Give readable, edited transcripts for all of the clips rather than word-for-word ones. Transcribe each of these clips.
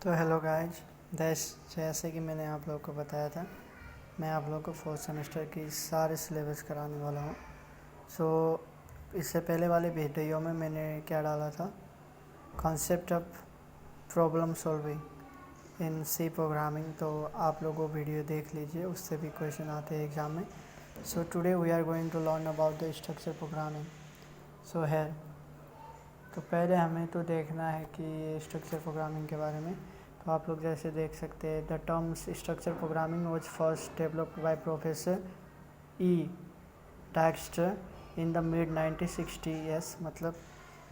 तो hello guys, जैसे कि मैंने आप लोगों को बताया था, मैं आप लोगों को फोर्थ सेमेस्टर की सारे सिलेबस कराने वाला हूँ। सो इससे पहले वाले वीडियो में मैंने क्या डाला था, concept of problem solving in C programming. तो आप लोग वो वीडियो देख लीजिए, उससे भी क्वेश्चन आते हैं एग्ज़ाम में। So today we are going to learn about the structure programming. So है तो पहले हमें तो देखना है कि स्ट्रक्चर प्रोग्रामिंग के बारे में। तो आप लोग जैसे देख सकते हैं, the terms structure programming was first developed by professor E Dexter in the mid 1960s। मतलब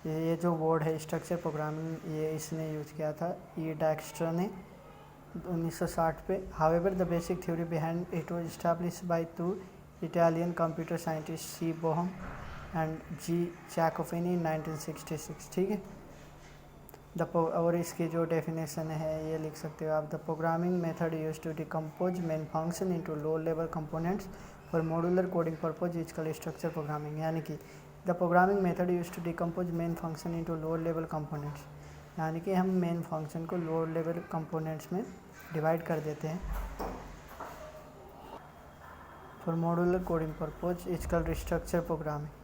ये जो वर्ड है स्ट्रक्चर प्रोग्रामिंग, ये इसने यूज़ किया था ई डैक्स्टर ने 1960 पे। However the basic theory behind it was established by two Italian computer scientist C Bohm and G Jacopini in 1966। ठीक है, और इसकी जो डेफिनेशन है ये लिख सकते हो आप। The programming method use to decompose main function into low level components for modular coding purpose is called structure programming. यानी कि the programming method use to decompose main function into low level components, यानी कि हम main function को low level components में divide कर देते हैं for modular coding purpose is called structure programming.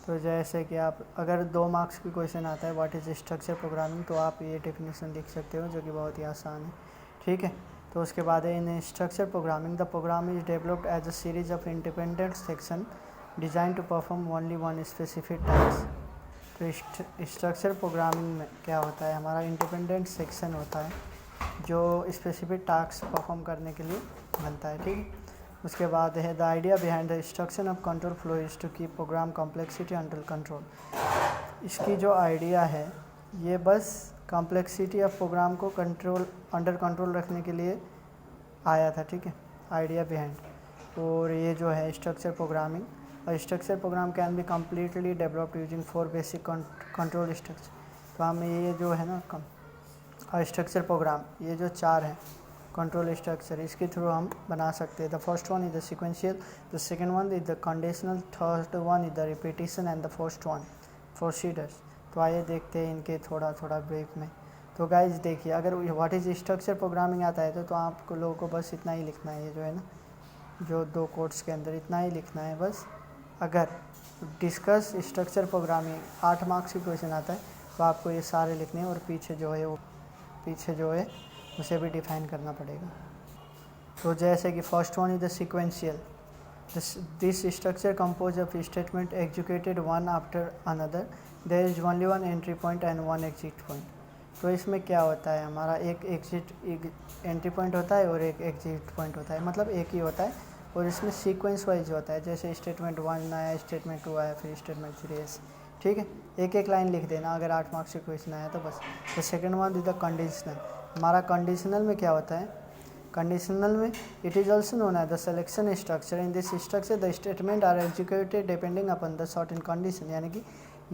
तो जैसे कि आप अगर 2 मार्क्स की क्वेश्चन आता है व्हाट इज़ स्ट्रक्चर प्रोग्रामिंग, तो आप ये डेफिनेशन लिख सकते हो, जो कि बहुत ही आसान है। ठीक है, तो उसके बाद है in structure programming the program is developed as a series of independent section design to perform only one specific task. तो स्ट्रक्चर प्रोग्रामिंग में क्या होता है, हमारा इंडिपेंडेंट सेक्शन होता है जो स्पेसिफिक टास्क परफॉर्म करने के लिए बनता है। ठीक है, उसके बाद है the idea behind the instruction of control flow is to keep program complexity under control. इसकी जो आइडिया है ये बस कॉम्प्लेक्सिटी ऑफ प्रोग्राम को अंडर कंट्रोल रखने के लिए आया था। ठीक है, आइडिया बिहाइंड। और ये जो है स्ट्रक्चर प्रोग्रामिंग, और structure program can be completely developed using 4 basic control structure. तो हम ये जो है ना स्ट्रक्चर प्रोग्राम, ये जो 4 हैं कंट्रोल स्ट्रक्चर, इसके थ्रू हम बना सकते हैं। The first one is the sequential, the second one is the conditional, third one is the repetition and the first one procedures. तो आइए देखते हैं इनके थोड़ा थोड़ा ब्रीफ में। तो गाइज देखिए, अगर व्हाट इज स्ट्रक्चर प्रोग्रामिंग आता है तो आपको लोगों को बस इतना ही लिखना है, ये जो है ना, जो 2 कोट्स के अंदर इतना ही लिखना है बस। अगर डिस्कस स्ट्रक्चर प्रोग्रामिंग 8 मार्क्स की क्वेश्चन आता है तो आपको ये सारे लिखने हैं, और पीछे जो है उसे भी डिफाइन करना पड़ेगा। तो जैसे कि first one is the sequential, this structure compose of statement executed one after another, there is only one entry point and one exit point. तो इसमें क्या होता है, हमारा एक एंट्री पॉइंट होता है और एक एग्जिट पॉइंट होता है, मतलब एक ही होता है, और इसमें सीक्वेंस वाइज होता है। जैसे स्टेटमेंट 1 आया, स्टेटमेंट 2 आया, फिर स्टेटमेंट 3 ऐसे। ठीक है, एक एक लाइन लिख देना अगर 8 मार्क्स का क्वेश्चन आया तो बस। तो second one is the conditional. हमारा कंडीशनल में क्या होता है, कंडीशनल में it is also known as the selection structure. In this structure the statement are executed depending upon the certain condition. यानी कि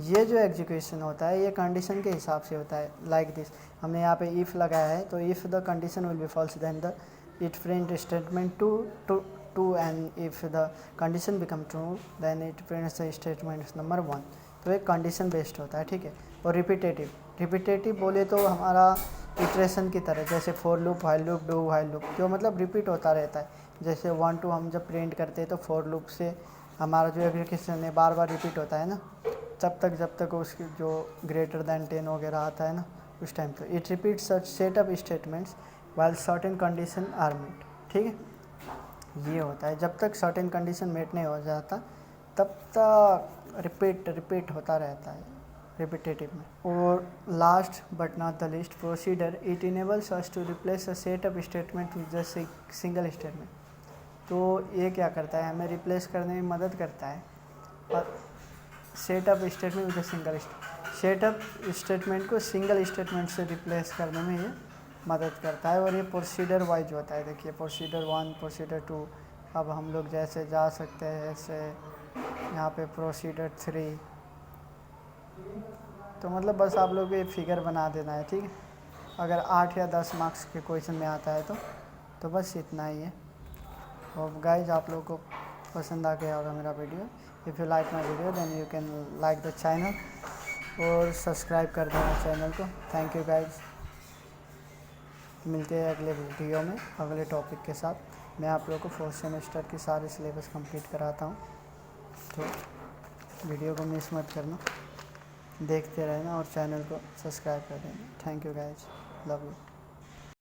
ये जो एग्जीक्यूशन होता है ये कंडीशन के हिसाब से होता है। लाइक दिस, हमने यहाँ पे इफ़ लगाया है, तो if the condition will be false then the it print statement two and if the condition become true then it prints the statement number 1। तो एक कंडीशन बेस्ड होता है। ठीक है, और रिपीटेटिव बोले तो हमारा इटरेशन की तरह, जैसे for loop, while loop, do while loop, जो मतलब रिपीट होता रहता है। जैसे 1 2 हम जब प्रिंट करते हैं तो फॉर लूप से हमारा जो एप्लीकेशन है बार बार रिपीट होता है ना, जब तक उसकी जो ग्रेटर दैन 10 वगैरह आता है ना, उस टाइम पे it repeat such set of statements while certain condition are met. ठीक है, ये होता है, जब तक सर्टेन कंडीशन मेट नहीं हो जाता तब तक रिपीट होता रहता है रिपीटेटिव में। और last but not the least, procedure, it enables us to replace a set of statement with the single statement. तो ये क्या करता है, हमें रिप्लेस करने में मदद करता है, और set of statement with the single set of statement को सिंगल स्टेटमेंट से रिप्लेस करने में ये मदद करता है। और ये प्रोसीडर वाइज होता है। देखिए, प्रोसीडर 1, प्रोसीडर 2, अब हम लोग जैसे जा सकते हैं ऐसे यहाँ पे प्रोसीडर 3। तो मतलब बस आप लोग ये फिगर बना देना है। ठीक है, अगर 8 या 10 मार्क्स के क्वेश्चन में आता है तो बस इतना ही है। और गाइज, आप लोगों को पसंद आ गया होगा मेरा video. If you like my video then you can like the channel और सब्सक्राइब कर देना चैनल को। Thank you guys. मिलते हैं अगले वीडियो में अगले टॉपिक के साथ। मैं आप लोगों को फोर्थ सेमेस्टर की सारे सिलेबस कंप्लीट कराता हूँ, तो वीडियो को मिस मत करना, देखते रहना और चैनल को सब्सक्राइब कर देना। Thank you guys, love you.